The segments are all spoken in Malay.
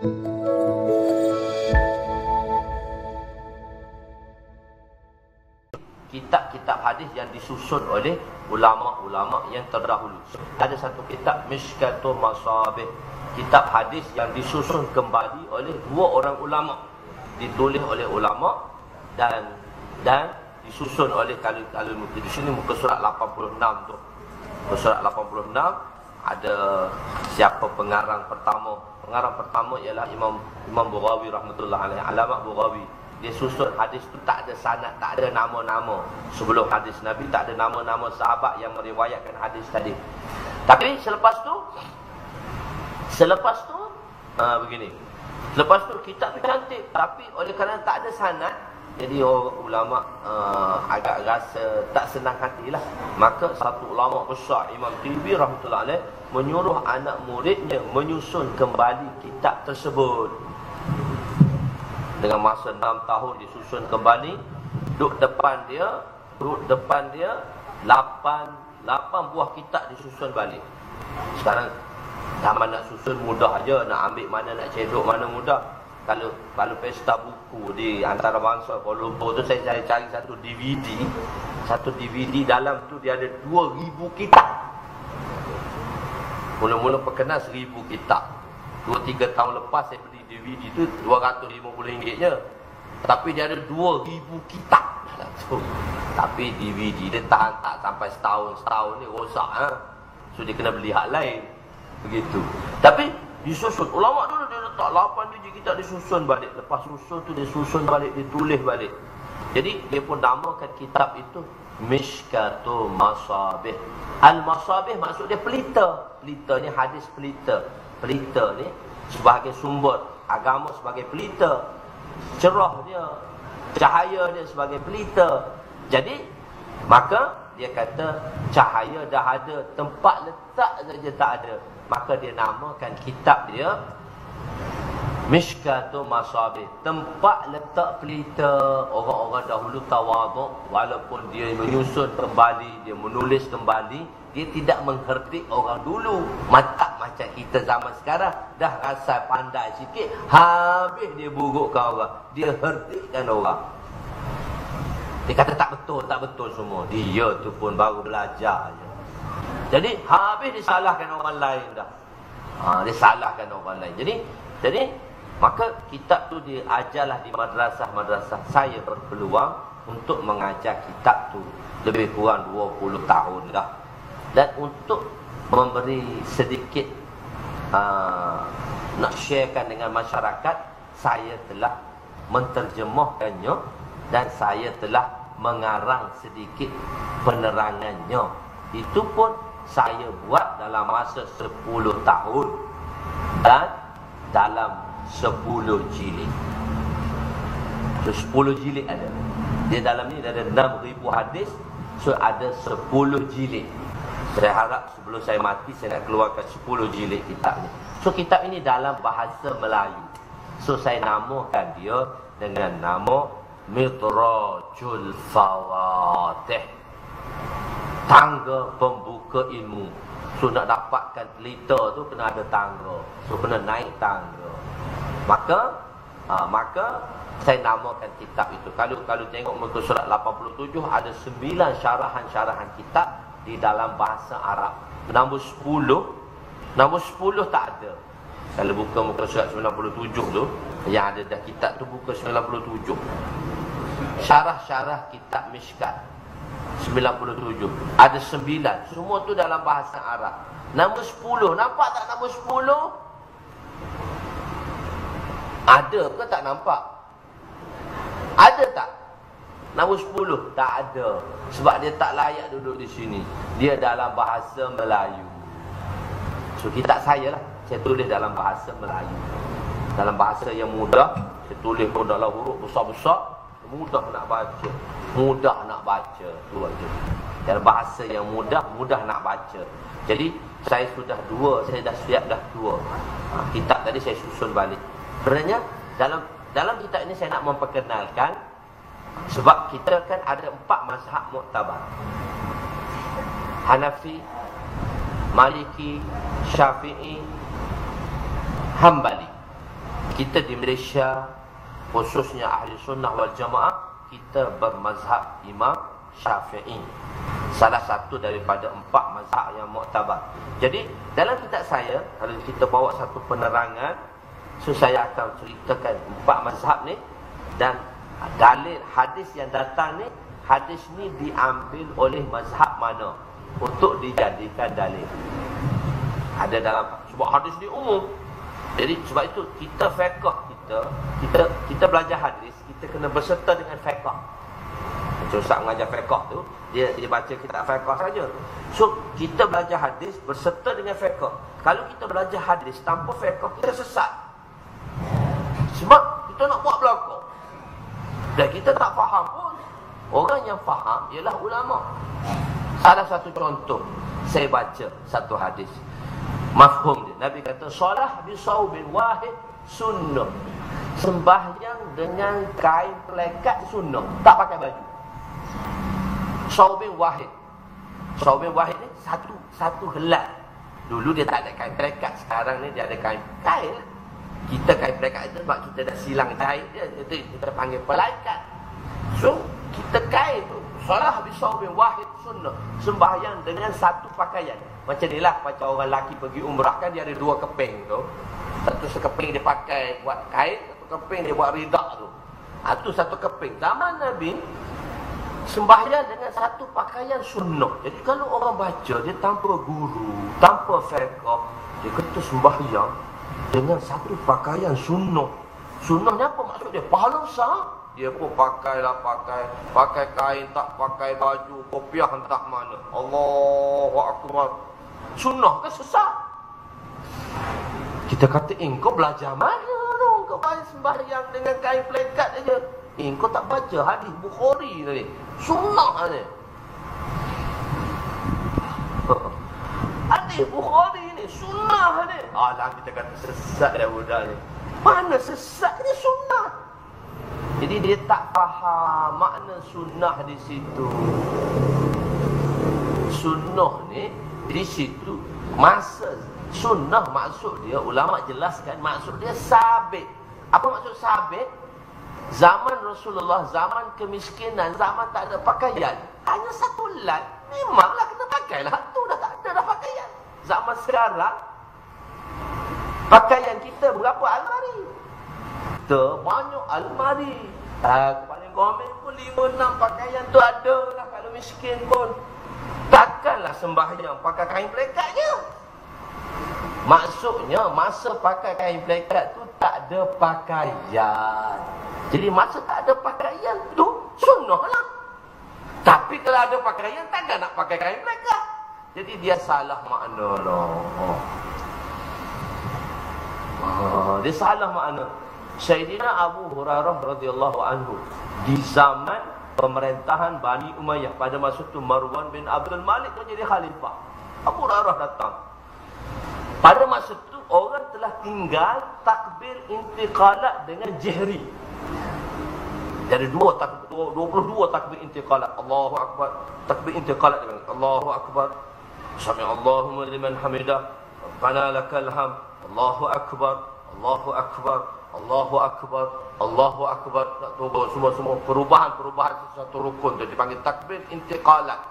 Kitab-kitab hadis yang disusun oleh ulama-ulama yang terdahulu. Ada satu kitab Mishkatul Masabih, kitab hadis yang disusun kembali oleh dua orang ulama, ditulis oleh ulama dan disusun oleh kalau di sini muka surat 86 tu. Muka surat 86 ada siapa pengarang pertama. Pengarang pertama ialah Imam Bughawi rahmatullah alaihi, Alamat Bughawi. Dia susun hadis tu tak ada sanad, tak ada nama-nama. Sebelum hadis Nabi tak ada nama-nama sahabat yang meriwayatkan hadis tadi. Tapi selepas tu begini. Selepas tu kitab tu cantik, tapi oleh kerana tak ada sanad, jadi orang ulama agak rasa tak senang hatilah. Maka satu ulama besar, Imam Tirmizi rahmatullah alaih, menyuruh anak muridnya menyusun kembali kitab tersebut. Dengan masa 6 tahun disusun kembali. Duduk depan dia 8 buah kitab disusun balik. Sekarang zaman nak susun mudah aja, nak ambil mana, nak cedok mana mudah. Kalau pesta buku di antarabangsa Kuala Lumpur tu, saya cari satu DVD dalam tu dia ada 2000 kitab. Mula-mula perkenal 1000 kitab. 2-3 tahun lepas saya beli DVD tu RM250 je. Tapi dia ada 2000 kitab dalam tu. Tapi DVD dia tahan tak sampai setahun ni rosak So dia kena beli hak lain. Begitu. Tapi disusun. Ulama dulu dia letak 8 biji kitab, disusun balik. Lepas susun tu dia susun balik, ditulis balik. Jadi dia pun namakan kitab itu Mishkatul Masabih. Al-Masabih maksud dia pelita. Pelita ni hadis pelita. Pelita ni sebagai sumber agama, sebagai pelita. Cerah dia, cahaya dia sebagai pelita. Jadi maka dia kata cahaya dah ada, tempat letak saja tak ada. Maka dia namakan kitab dia Mishkatul Masabih, tempat letak pelita. Orang-orang dahulu tawaduk, walaupun dia menyusun kembali, dia menulis kembali, dia tidak mengherdik orang dulu. Mantap macam kita zaman sekarang, dah rasa pandai sikit, habis dia burukkan orang, dia herdikkan orang. Dia kata tak betul semua. Dia tu pun baru belajar je. Jadi habis disalahkan orang lain dah. Dia salahkan orang lain. Jadi maka kitab tu diajarlah di madrasah-madrasah. Saya berpeluang untuk mengajar kitab tu lebih kurang 20 tahun dah. Dan untuk memberi sedikit nak sharekan dengan masyarakat, saya telah menterjemahkannya dan saya telah mengarang sedikit penerangannya. Itu pun saya buat dalam masa 10 tahun dan dalam 10 jilid. So 10 jilid ada. Dia dalam ni ada 6,000 hadis. So ada 10 jilid. Saya harap sebelum saya mati saya nak keluarkan 10 jilid kitab ni. So kitab ini dalam bahasa Melayu. So saya namakan dia dengan nama Midrajul Fawatih, tangga pembuka ilmu. So nak dapatkan pelita tu kena ada tangga. So kena naik tangga. Maka saya namakan kitab itu. Kalau tengok muka surat 87 ada 9 syarahan-syarahan kitab di dalam bahasa Arab. Nombor 10 tak ada. Kalau buka muka surat 97 tu, yang ada dah kitab tu, buka 97. Syarah-syarah kitab Mishkat 97. Ada 9. Semua tu dalam bahasa Arab. Nombor 10. Nampak tak nombor 10? Ada ke tak nampak? Ada tak? Nombor 10? Tak ada. Sebab dia tak layak duduk di sini. Dia dalam bahasa Melayu. So kitab saya lah, saya tulis dalam bahasa Melayu. Dalam bahasa yang mudah. Saya tulis pun dalam huruf besar-besar. Mudah nak baca. Mudah nak baca. Tu aja. Dalam bahasa yang mudah nak baca. Jadi saya sudah dah siap dah 2. Kitab tadi saya susun balik. Sebenarnya dalam kitab ini saya nak memperkenalkan, sebab kita kan ada 4 mazhab muktabar. Hanafi, Maliki, Syafi'i, Hambali. Kita di Malaysia, khususnya ahli sunnah wal jamaah, kita bermazhab Imam Syafi'i, salah satu daripada 4 mazhab yang muktabar. Jadi dalam kitab saya, kalau kita bawa satu penerangan, so saya akan ceritakan 4 mazhab ni, dan dalil hadis yang datang ni, hadis ni diambil oleh mazhab mana untuk dijadikan dalil. Ada dalam, sebab hadis ni umum. Jadi sebab itu kita fiqh kita belajar hadis, kita kena berserta dengan fiqh. Ustaz mengajar fiqh tu, dia baca kitab fiqh saja. So kita belajar hadis berserta dengan fiqh. Kalau kita belajar hadis tanpa fiqh, kita sesat. Sebab kita nak buat belakang dan kita tak faham pun. Orang yang faham ialah ulama. Salah satu contoh, saya baca satu hadis, mafhum dia, Nabi kata solah bisaubin wahid sunnah. Sembahyang dengan kain pelekat sunnah, tak pakai baju. Saubin wahid. Saubin wahid ni satu helai. Dulu dia tak ada kain pelekat, sekarang ni dia ada kain. Kita kain pelekat itu sebab kita dah silang kain dia, itu kita panggil pelaikat. So kita kain tu, solah bisaubin wahid sunnah. Sembahyang dengan satu pakaian. Macam ni lah, macam orang lelaki pergi umrah kan, dia ada 2 keping tu. Satu sekeping dia pakai buat kain, satu keping dia buat ridak tu. Itu satu keping. Zaman Nabi sembahyang dengan satu pakaian sunnah. Jadi kalau orang baca, dia tanpa guru, tanpa fiqh, dia kata sembahyang dengan satu pakaian sunnah. Sunnah ni apa maksud dia? Pahala besar. Dia pun pakai kain, tak pakai baju, kopiah entah mana. Allahu Akbar. Sunnah ke sesat? Kita kata, kau belajar mana tu? Kau main sembahyang dengan kain pelekat aja. Kau tak baca hadis Bukhari tadi. Sunnah ni. Hadis Bukhari ni, sunnah ni. Alah, kita kata sesat dah budak ni. Mana sesat ni? Sunnah. Jadi dia tak faham makna sunnah di situ. Sunnah ni di situ, masa sunnah maksud dia, ulama jelaskan maksud dia sabit. Apa maksud sabit? Zaman Rasulullah, zaman kemiskinan, zaman tak ada pakaian, hanya satu helai, memanglah kena pakailah. Tu dah tak ada dah pakaian. Zaman sekarang, pakaian kita berapa almari? Banyak almari. Paling komen pun 5-6 pakaian tu ada lah. Kalau miskin pun takkanlah sembahyang pakai kain pelekat je. Maksudnya masa pakai kain pelekat tu tak ada pakaian. Jadi masa tak ada pakaian tu sunnah lah. Tapi kalau ada pakaian, takkan nak pakai kain pelekat. Jadi dia salah makna lah. Dia salah makna. Sayyidina Abu Hurairah radhiyallahu anhu, di zaman pemerintahan Bani Umayyah, pada masa itu Marwan bin Abdul Malik menjadi khalifah. Abu Hurairah datang. Pada masa itu orang telah tinggal takbir intiqalat dengan jihri. Jadi 22 takbir intiqalat. Allahu Akbar. Takbir intiqalat dengan Allahu Akbar. Sami Allahumma liman hamidah. Rabbana lakal hamd. Allahu Akbar. Allahu Akbar. Allahu Akbar. Allahu Akbar. Semua perubahan satu rukun tu dipanggil takbir intiqalat.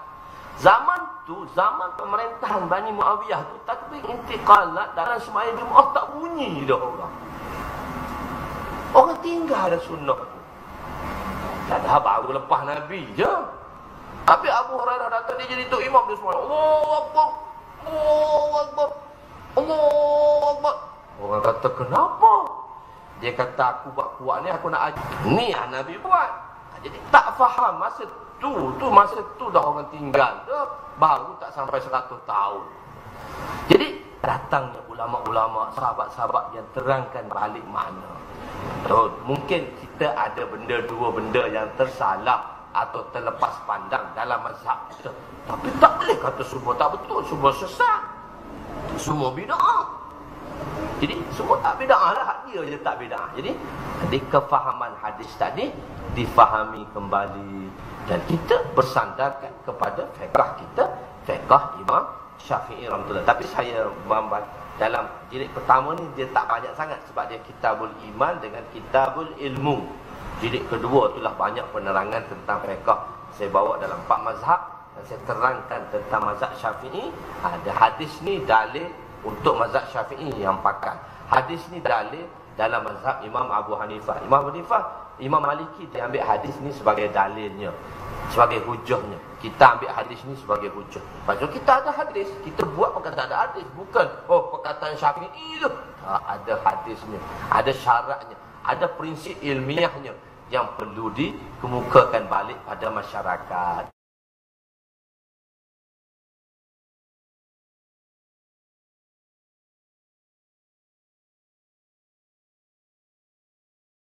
Zaman tu, zaman pemerintahan Bani Muawiyah tu, takbir intiqalat dalam sembahyang Jumaat tak bunyi dah orang. Orang tinggal ada sunnah tu. Dah baru lepas Nabi je. Tapi Abu Hurairah datang, dia jadi tok imam dia semua. Allahu Akbar. Allahu Akbar. Allahu Akbar. Orang kata, kenapa? Dia kata, aku buat kuat ni, aku nak ajar. Ni lah Nabi buat. Jadi tak faham masa tu dah orang tinggal dah, baru tak sampai 100 tahun. Jadi datangnya ulama-ulama, sahabat-sahabat yang terangkan balik makna. Mungkin kita ada dua benda yang tersalah atau terlepas pandang dalam mazhab kita. Tapi tak boleh kata semua tak betul, semua sesat, semua bid'ah. Jadi semua tak bid'ah lah, dia je tak bid'ah. Jadi kefahaman hadis tadi difahami kembali, dan kita bersandarkan kepada fiqh kita, fiqh Imam Syafi'i rahmatullah. Tapi saya dalam jilid pertama ni dia tak banyak sangat sebab dia kitabul iman dengan kitabul ilmu. Jilid kedua itulah banyak penerangan tentang fiqh. Saya bawa dalam 4 mazhab dan saya terangkan tentang mazhab Syafi'i. Ada hadis ni dalil untuk mazhab Syafi'i yang pakai. Hadis ni dalil dalam mazhab Imam Abu Hanifah. Imam Maliki dia ambil hadis ni sebagai dalilnya, sebagai hujahnya. Kita ambil hadis ni sebagai hujah. Pasal kita ada hadis, kita buat perkataan ada hadis, bukan perkataan Syafi'i tu. Ada hadisnya, ada syaratnya, ada prinsip ilmiahnya yang perlu dikemukakan balik pada masyarakat.